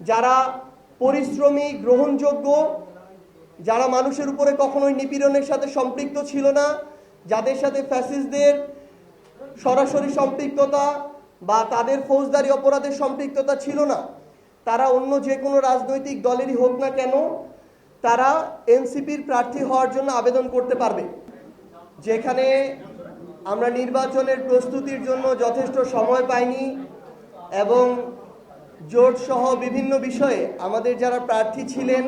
যারা পরিশ্রমী, গ্রহণযোগ্য, যারা মানুষের উপরে কখনোই নিপীড়নের সাথে সম্পৃক্ত ছিল না, যাদের সাথে ফ্যাসিস্টদের সরাসরি সম্পৃক্ততা বা তাদের ফৌজদারি অপরাধের সম্পৃক্ততা ছিল না, তারা অন্য যে কোনো রাজনৈতিক দলেরই হোক না কেন, তারা এনসিপির প্রার্থী হওয়ার জন্য আবেদন করতে পারবে। যেখানে আমরা নির্বাচনের প্রস্তুতির জন্য যথেষ্ট সময় পাইনি এবং জোট সহ বিভিন্ন বিষয়ে আমাদের যারা প্রার্থী ছিলেন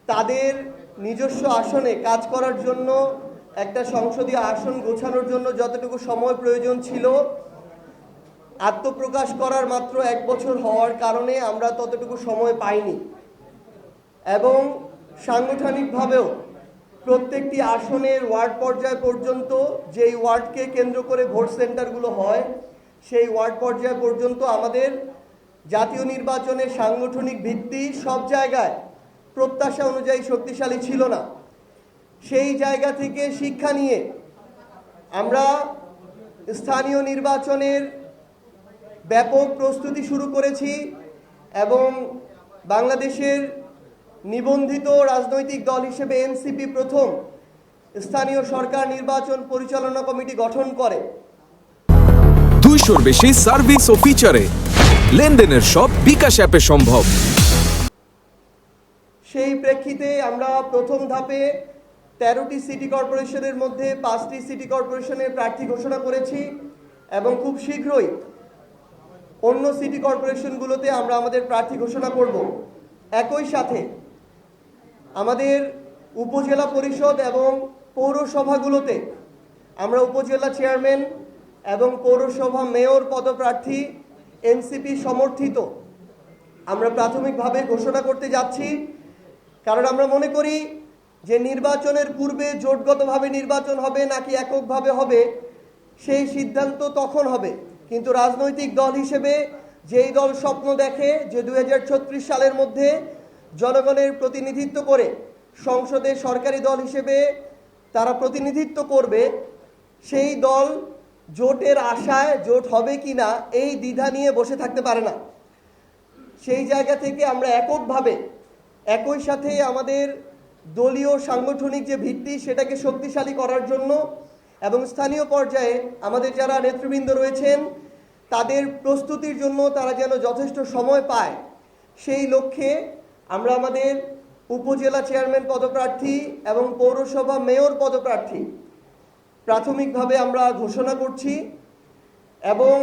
তাদের নিজস্ব আসনে কাজ করার জন্য, একটা সংসদীয় আসন গোছানোর জন্য যতটুকু সময় প্রয়োজন ছিল, আত্মপ্রকাশ করার মাত্র 1 বছর হওয়ার কারণে আমরা ততটুকু সময় পাইনি এবং সাংগঠনিকভাবেও প্রত্যেকটি আসনের ওয়ার্ড পর্যায় পর্যন্ত, যেই ওয়ার্ডকে কেন্দ্র করে ভোট সেন্টারগুলো হয়, সেই ওয়ার্ড পর্যায় পর্যন্ত আমাদের জাতীয় নির্বাচনের সাংগঠনিক ভিত্তি সব জায়গায় প্রত্যাশা অনুযায়ী শক্তিশালী ছিল না। সেই জায়গা থেকে শিক্ষা নিয়ে আমরা স্থানীয় নির্বাচনের ব্যাপক প্রস্তুতি শুরু করেছি এবং বাংলাদেশের নিবন্ধিত রাজনৈতিক দল হিসেবে এনসিপি প্রথম স্থানীয় সরকার নির্বাচন পরিচালনা কমিটি গঠন করে। 200-র বেশি সার্ভিস ও ফিচারে লেনদেনের সব বিকাশ অ্যাপে সম্ভব। সেই প্রেক্ষিতে আমরা প্রথম ধাপে 13টি সিটি কর্পোরেশনের মধ্যে 5টি সিটি কর্পোরেশনের প্রার্থী ঘোষণা করেছি এবং খুব শীঘ্রই অন্য সিটি কর্পোরেশনগুলোতে আমরা আমাদের প্রার্থী ঘোষণা করব। একই সাথে আমাদের উপজেলা পরিষদ এবং পৌরসভাগুলোতে আমরা উপজেলা চেয়ারম্যান এবং পৌরসভা মেয়র পদপ্রার্থী এনসিপি সমর্থিত আমরা প্রাথমিকভাবে ঘোষণা করতে যাচ্ছি। কারণ আমরা মনে করি যে নির্বাচনের পূর্বে জোটগতভাবে নির্বাচন হবে নাকি এককভাবে হবে সেই সিদ্ধান্ত তখন হবে, কিন্তু রাজনৈতিক দল হিসেবে যেই দল স্বপ্ন দেখে যে 2036 সালের মধ্যে জনগণের প্রতিনিধিত্ব করে সংসদে সরকারি দল হিসেবে তারা প্রতিনিধিত্ব করবে, সেই দল জোটের আশায় জোট হবে কি না এই দ্বিধা নিয়ে বসে থাকতে পারে না। সেই জায়গা থেকে আমরা এককভাবে একই সাথে আমাদের দলীয় সাংগঠনিক যে ভিত্তি সেটাকে শক্তিশালী করার জন্য এবং স্থানীয় পর্যায়ে আমাদের যারা নেতৃবৃন্দ রয়েছেন তাদের প্রস্তুতির জন্য তারা যেন যথেষ্ট সময় পায়, সেই লক্ষ্যে আমরা আমাদের উপজেলা চেয়ারম্যান পদপ্রার্থী এবং পৌরসভা মেয়র পদপ্রার্থী প্রাথমিকভাবে আমরা ঘোষণা করছি। এবং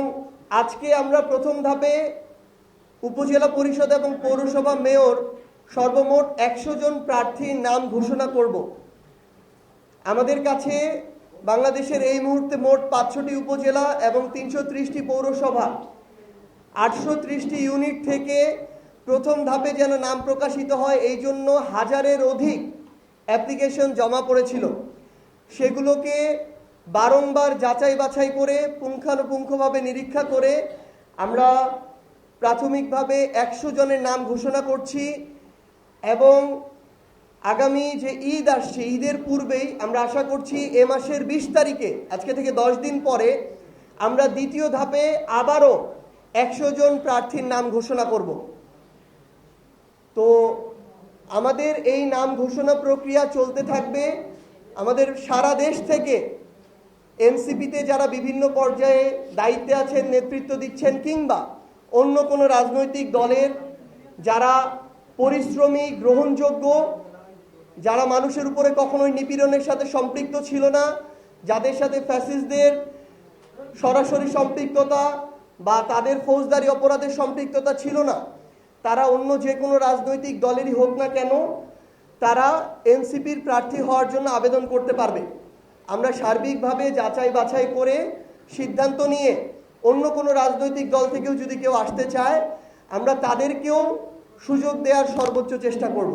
আজকে আমরা প্রথম ধাপে উপজেলা পরিষদ এবং পৌরসভা মেয়র সর্বমোট 100 জন প্রার্থীর নাম ঘোষণা করব। আমাদের কাছে বাংলাদেশের এই মুহূর্তে মোট 500টি উপজেলা এবং 330টি পৌরসভা, 830টি ইউনিট থেকে প্রথম ধাপে যেন নাম প্রকাশিত হয় এই জন্য 1000-এর অধিক অ্যাপ্লিকেশন জমা পড়েছিল। সেগুলোকে বারংবার যাচাই বাছাই করে পুঙ্খানুপুঙ্খভাবে নিরীক্ষা করে আমরা প্রাথমিকভাবে 100 জনের নাম ঘোষণা করছি এবং আগামী যে ঈদ আসছে ঈদের পূর্বেই আমরা আশা করছি এ মাসের 20 তারিখে, আজকে থেকে 10 দিন পরে আমরা দ্বিতীয় ধাপে আবারও 100 জন প্রার্থীর নাম ঘোষণা করব। তো আমাদের এই নাম ঘোষণা প্রক্রিয়া চলতে থাকবে। আমাদের সারা দেশ থেকে এনসিপিতে যারা বিভিন্ন পর্যায়ে দায়িত্বে আছেন, নেতৃত্ব দিচ্ছেন, কিংবা অন্য কোনো রাজনৈতিক দলের যারা পরিশ্রমী, গ্রহণযোগ্য, যারা মানুষের উপরে কখনোই নিপীড়নের সাথে সম্পৃক্ত ছিল না, যাদের সাথে ফ্যাসিস্টদের সরাসরি সম্পৃক্ততা বা তাদের ফৌজদারি অপরাধের সম্পৃক্ততা ছিল না, তারা অন্য যে কোনো রাজনৈতিক দলেরই হোক না কেন, তারা এনসিপির প্রার্থী হওয়ার জন্য আবেদন করতে পারবে। আমরা সার্বিকভাবে যাচাই বাছাই করে সিদ্ধান্ত নিয়ে অন্য কোনো রাজনৈতিক দল থেকেও যদি কেউ আসতে চায় আমরা তাদেরকেও সুযোগ দেওয়ার সর্বোচ্চ চেষ্টা করব।